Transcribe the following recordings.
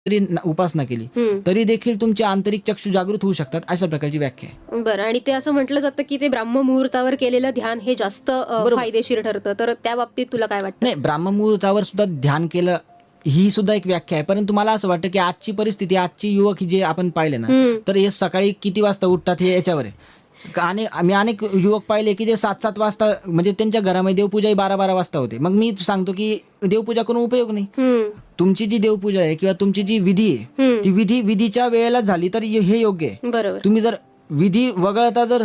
उपासना केली तरी देखील तुमचे आंतरिक चक्षु जागृत होऊ शकतात, अशा प्रकारची व्याख्या आहे. बरं. आणि ते असं म्हटलं जातं की ते ब्राह्ममुहूर्तावर केलेलं ध्यान हे जास्त फायदेशीर ठरतं, तर त्या बाबतीत तुला काय वाटतं? नाही, ब्राह्ममुहूर्तावर सुद्धा ध्यान केलं ही सुद्धा एक व्याख्या आहे, परंतु मला असं वाटतं की आजची परिस्थिती, आजची युवक जे आपण पाहिले ना, तर हे सकाळी किती वाजता उठतात हे याच्यावर आहे. आणि आम्ही अनेक युवक पाहिले की जे 7-7 वाजता, म्हणजे त्यांच्या घरामध्ये देवपूजाही 12-12 वाजता होते. मग मी सांगतो की देवपूजा करून उपयोग नाही. तुमची जी देवपूजा आहे किंवा तुमची जी विधी आहे ती विधीच्या वेळेला झाली तर हे योग्य आहे. बरोबर. तुम्ही जर विधी वगळता जर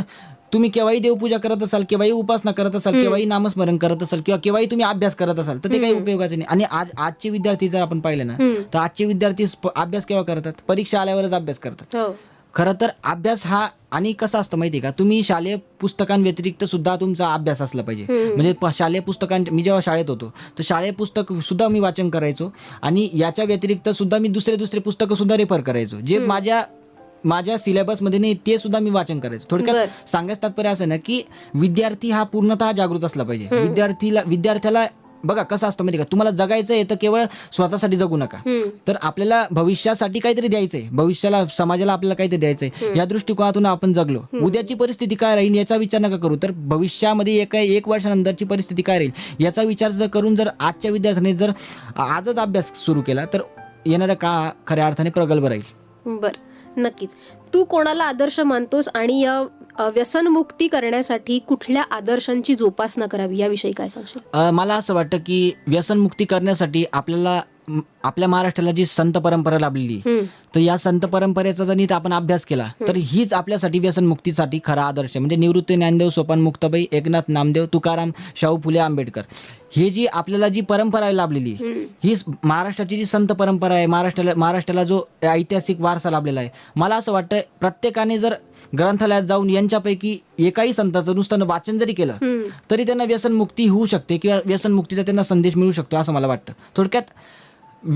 तुम्ही केव्हाही देवपूजा करत असाल, केव्हाही उपासना करत असाल, केव्हाही नामस्मरण करत असाल किंवा केव्हाही तुम्ही अभ्यास करत असाल, तर ते काही उपयोगाचे नाही. आणि आजचे विद्यार्थी जर आपण पाहिले ना, तर आजचे विद्यार्थी अभ्यास केव्हा करतात? परीक्षा आल्यावरच अभ्यास करतात. खरं तर अभ्यास हा, आणि कसं असतं माहिती आहे का, तुम्ही शालेय पुस्तकांव्यतिरिक्त सुद्धा तुमचा अभ्यास असला पाहिजे. म्हणजे शालेय मी जेव्हा शाळेत होतो तर शालेय पुस्तक सुद्धा मी वाचन करायचो, आणि याच्या व्यतिरिक्त सुद्धा मी दुसरे पुस्तकं सुद्धा रेफर करायचो, जे माझ्या सिलेबसमध्ये नाही ते सुद्धा मी वाचन करायचो. थोडक्यात सांगायचं तात्पर्य असं ना की विद्यार्थी हा पूर्णतः जागृत असला पाहिजे. विद्यार्थ्याला बघा कसं असतं माहिती का, तुम्हाला जगायचं आहे तर केवळ स्वतःसाठी जगू नका, तर आपल्याला भविष्यासाठी काहीतरी द्यायचंय, भविष्याला समाजाला आपल्याला काहीतरी द्यायचंय. या दृष्टिकोनातून आपण जगलो, उद्याची परिस्थिती काय राहील याचा विचार नका करू, तर भविष्यामध्ये एक वर्षानंतरची परिस्थिती काय राहील याचा विचार जर करून जर आजच्या विद्यार्थ्यांनी जर आजच अभ्यास सुरू केला तर येणाऱ्या काळ खऱ्या अर्थाने प्रगल्भ राहील. बर, नक्कीच. तू कोणाला आदर्श मानतोस आणि या व्यसनमुक्ती करण्यासाठी कुठल्या आदर्शांची जोपासना करावी याविषयी काय सांगशील? मला असं वाटतं की व्यसनमुक्ती करण्यासाठी आपल्या महाराष्ट्राला जी संत परंपरा लाभलेली, तर या संत परंपरेचा जर नीट आपण अभ्यास केला तर हीच आपल्यासाठी व्यसनमुक्तीसाठी खरा आदर्श. म्हणजे निवृत्ती ज्ञानदेव, सोपान मुक्ताबाई, एकनाथ नामदेव, तुकाराम, शाहू फुले आंबेडकर, हे जी आपल्याला जी परंपरा लाभलेली, ही महाराष्ट्राची जी संत परंपरा आहे, महाराष्ट्राला जो ऐतिहासिक वारसा लाभलेला आहे, मला असं वाटतं प्रत्येकाने जर ग्रंथालयात जाऊन यांच्यापैकी एकाही संतांचं नुसतं वाचन जरी केलं तरी त्यांना व्यसनमुक्ती होऊ शकते किंवा व्यसनमुक्तीचा त्यांना संदेश मिळू शकतो, असं मला वाटतं. थोडक्यात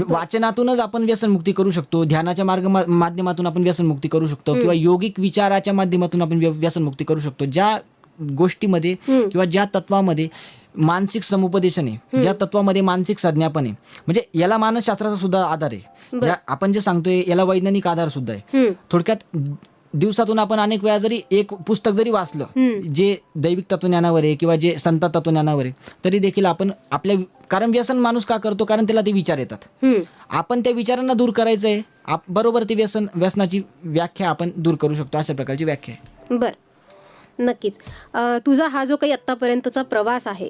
वाचनातूनच आपण व्यसनमुक्ती करू शकतो, ध्यानाच्या माध्यमातून आपण व्यसनमुक्ती करू शकतो, किंवा योगिक विचाराच्या माध्यमातून आपण व्यसनमुक्ती करू शकतो. ज्या गोष्टीमध्ये किंवा ज्या तत्वामध्ये मानसिक समुपदेशन आहे, ज्या तत्वामध्ये मानसिक संज्ञापन आहे, म्हणजे याला मानसशास्त्राचा सुद्धा आधार आहे, आपण जे सांगतोय याला वैज्ञानिक आधार सुद्धा आहे. थोडक्यात दिवसातून आपण अनेक वेळा जरी एक पुस्तक जरी वाचलं जे दैविक तत्वज्ञानावर आहे किंवा जे संत तत्वज्ञानावर आहे, तरी देखील आपण कारण व्यसन माणूस का करतो? कारण त्याला ते विचार येतात. आपण त्या विचारांना दूर करायचंय, बरोबर ती व्यसनाची व्याख्या आपण दूर करू शकतो, अशा प्रकारची व्याख्या आहे. बर, नक्कीच. तुझा हा जो काही आतापर्यंतचा प्रवास आहे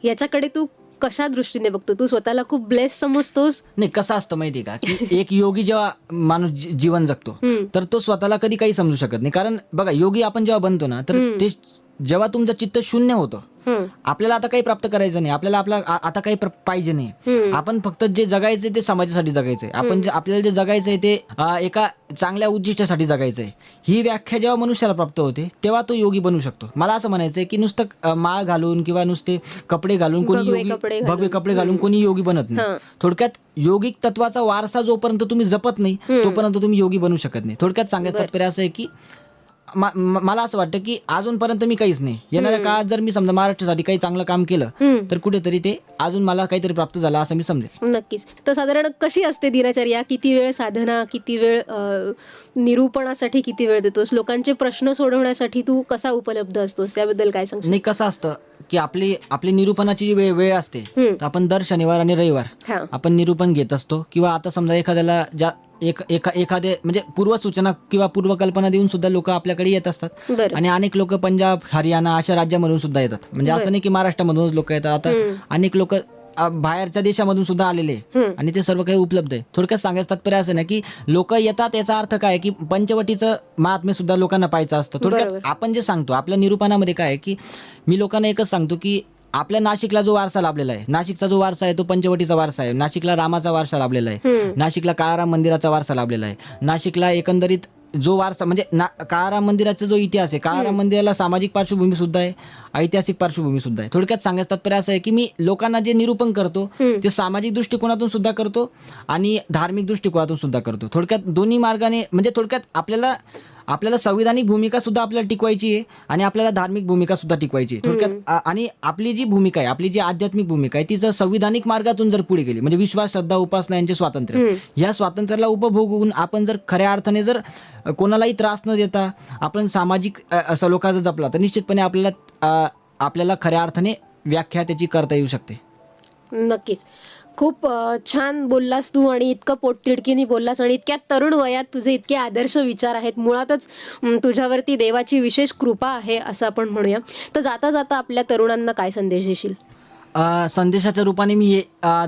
याच्याकडे तू कशा दृष्टीने बघतो? तू स्वतःला खूप ब्लेस समजतोस? नाही, कसं असतं माहितीये का की एक योगी जेव्हा माणूस जीवन जगतो तर तो स्वतःला कधी काही समजू शकत नाही. कारण बघा, योगी आपण जेव्हा बनतो ना, तर ते जेव्हा तुमचं चित्त शून्य होतं, आपल्याला आता काही प्राप्त करायचं नाही, आपल्याला आता काही पाहिजे नाही, आपण फक्त जे जगायचंय ते समाजासाठी जगायचंय, आपल्याला जे जगायचंय ते एका चांगल्या उद्दिष्टासाठी जगायचंय. ही व्याख्या जेव्हा मनुष्याला प्राप्त होते तेव्हा तो योगी बनू शकतो. मला असं म्हणायचंय की नुसतं माळ घालून किंवा नुसते कपडे घालून भगवे कपडे घालून कोणी योगी बनत नाही. थोडक्यात योगिक तत्वाचा वारसा जोपर्यंत तुम्ही जपत नाही तोपर्यंत तुम्ही योगी बनू शकत नाही. थोडक्यात सांगायचं तात्पर्य असं आहे की मला असं वाटतं की अजूनपर्यंत मी काहीच नाही, येणाऱ्या काळात जर मी समजा महाराष्ट्रासाठी काही चांगलं काम केलं तर कुठेतरी ते अजून मला काहीतरी प्राप्त झालं असं मी समजेल. नक्कीच. तर साधारण कशी असते दिनचर्या? किती वेळ साधना, किती वेळ निरूपणासाठी किती वेळ देतोस? लोकांचे प्रश्न सोडवण्यासाठी तू कसा उपलब्ध असतोस? त्याबद्दल काय सांगशील? नाही, कसं असतं की आपली निरूपणाची जी वेळ असते, आपण दर शनिवार आणि रविवार आपण निरूपण घेत असतो. किंवा आता समजा एखाद्याला एखादे म्हणजे पूर्वसूचना किंवा पूर्वकल्पना देऊन सुद्धा लोक आपल्याकडे येत असतात. आणि अनेक लोक पंजाब, हरियाणा अशा राज्यामधून सुद्धा येतात. म्हणजे असं नाही की महाराष्ट्रामधूनच लोक येतात, आता अनेक लोक बाहेरच्या देशामधून सुद्धा आलेले आणि ते सर्व काही उपलब्ध आहे. थोडक्यात सांगायचं तात्पर्य असं ना की लोक येतात, याचा अर्थ काय की पंचवटीचं महात्म्य सुद्धा लोकांना पाहायचं असतं. थोडक्यात आपण जे सांगतो आपल्या निरूपणामध्ये काय आहे की मी लोकांना एकच सांगतो की आपल्या नाशिकला जो वारसा लाभलेला आहे, नाशिकचा जो वारसा आहे तो पंचवटीचा वारसा आहे. नाशिकला रामाचा वारसा लाभलेला आहे, नाशिकला काळाराम मंदिराचा वारसा लाभलेला आहे. नाशिकला एकंदरीत जो वारसा म्हणजे काळाराम मंदिराचा जो इतिहास आहे, काळाराम मंदिराला सामाजिक पार्श्वभूमी सुद्धा आहे, ऐतिहासिक पार्श्वभूमी सुद्धा आहे. थोडक्यात सांगायचं तात्पर्य असं आहे की मी लोकांना जे निरूपण करतो ते सामाजिक दृष्टिकोनातून सुद्धा करतो आणि धार्मिक दृष्टिकोनातून सुद्धा करतो. थोडक्यात दोन्ही मार्गाने, म्हणजे थोडक्यात आपल्याला आपल्याला संविधानिक भूमिका सुद्धा आपल्याला टिकवायची आहे आणि आपल्याला धार्मिक भूमिका सुद्धा टिकवायची आहे थोडक्यात. आणि आपली जी भूमिका आहे, आपली जी आध्यात्मिक भूमिका आहे, ती जर संविधानिक मार्गातून जर पुढे गेली, म्हणजे विश्वास, श्रद्धा, उपासना यांचे स्वातंत्र्य, या स्वातंत्र्याला उपभोगून आपण जर खऱ्या अर्थाने जर कोणालाही त्रास न देता आपण सामाजिक सलोखा जर जपला, तर निश्चितपणे आपल्याला खऱ्या अर्थाने व्याख्या त्याची करता येऊ शकते. नक्कीच. खूप छान बोललास तू आणि इतकं पोटतिडकीने बोललास आणि इतक्या तरुण वयात तुझे इतके आदर्श विचार आहेत. मुळातच तुझ्यावरती देवाची विशेष कृपा आहे असं आपण म्हणूया. तर जाता जाता आपल्या तरुणांना काय संदेश देशील? संदेशाच्या रूपाने मी हे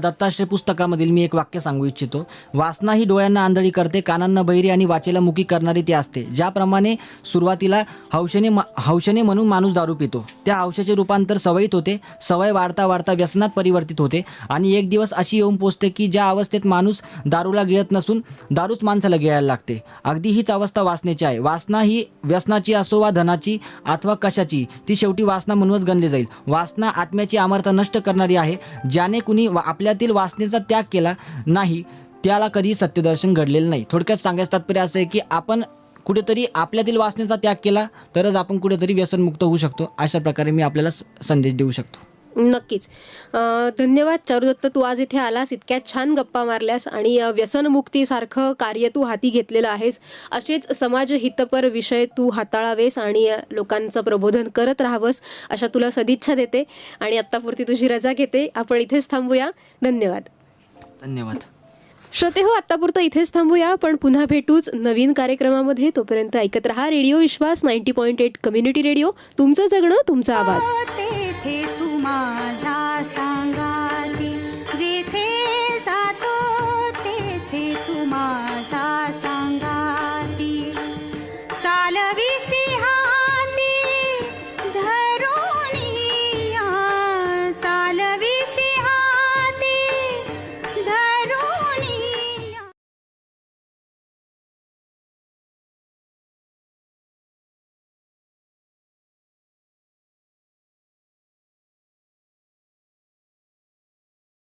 दत्ताश्रय पुस्तकामधील मी एक वाक्य सांगू इच्छितो. वासना ही डोळ्यांना आंधळी करते, कानांना बहिरी आणि वाचेला मुकी करणारी ती असते. ज्याप्रमाणे सुरुवातीला हौशेने म्हणून माणूस दारू पितो, त्या हौशेचे रूपांतर सवयीत होते, सवय वाढता वाढता व्यसनात परिवर्तित होते आणि एक दिवस अशी येऊन पोचते की ज्या अवस्थेत माणूस दारूला गिळत नसून दारूच माणसाला गिळायला लागते. अगदी हीच अवस्था वासनेची आहे. वासना ही व्यसनाची असो वा धनाची अथवा कशाची, ती शेवटी वासना म्हणूनच गणली जाईल. वासना आत्म्याची अमरता नष्ट करणारी आहे. ज्याने कुणी आपल्यातील वासनेचा त्याग केला नाही त्याला कधी सत्यदर्शन घडलेलं नाही. थोडक्यात सांगायचं तात्पर्य असं आहे की आपण कुठेतरी आपल्यातील वासनेचा त्याग केला तरच आपण कुठेतरी व्यसनमुक्त होऊ शकतो. अशा प्रकारे मी आपल्याला संदेश देऊ शकतो. नक्कीच. धन्यवाद चारुदत्त, तू आज इथे आलास, इतक्या छान गप्पा मारल्यास आणि व्यसनमुक्तीसारखं कार्य तू हाती घेतलेलं आहेस. असेच समाजहितपर विषय तू हाताळावेस आणि लोकांचं प्रबोधन करत राहावंस अशा तुला सदिच्छा देते आणि आत्तापुरती तुझी रजा घेते. आपण इथेच थांबूया. धन्यवाद. धन्यवाद. श्रोते हो, आत्तापुरतं इथेच थांबूया. पण पुन्हा भेटूच नवीन कार्यक्रमामध्ये. तोपर्यंत ऐकत रहा रेडिओ विश्वास 90.8 कम्युनिटी रेडिओ. तुमचं जगणं, तुमचा आवाज. तेथे तू माझा सांगाती, जेथे जातो तेथे तू माझा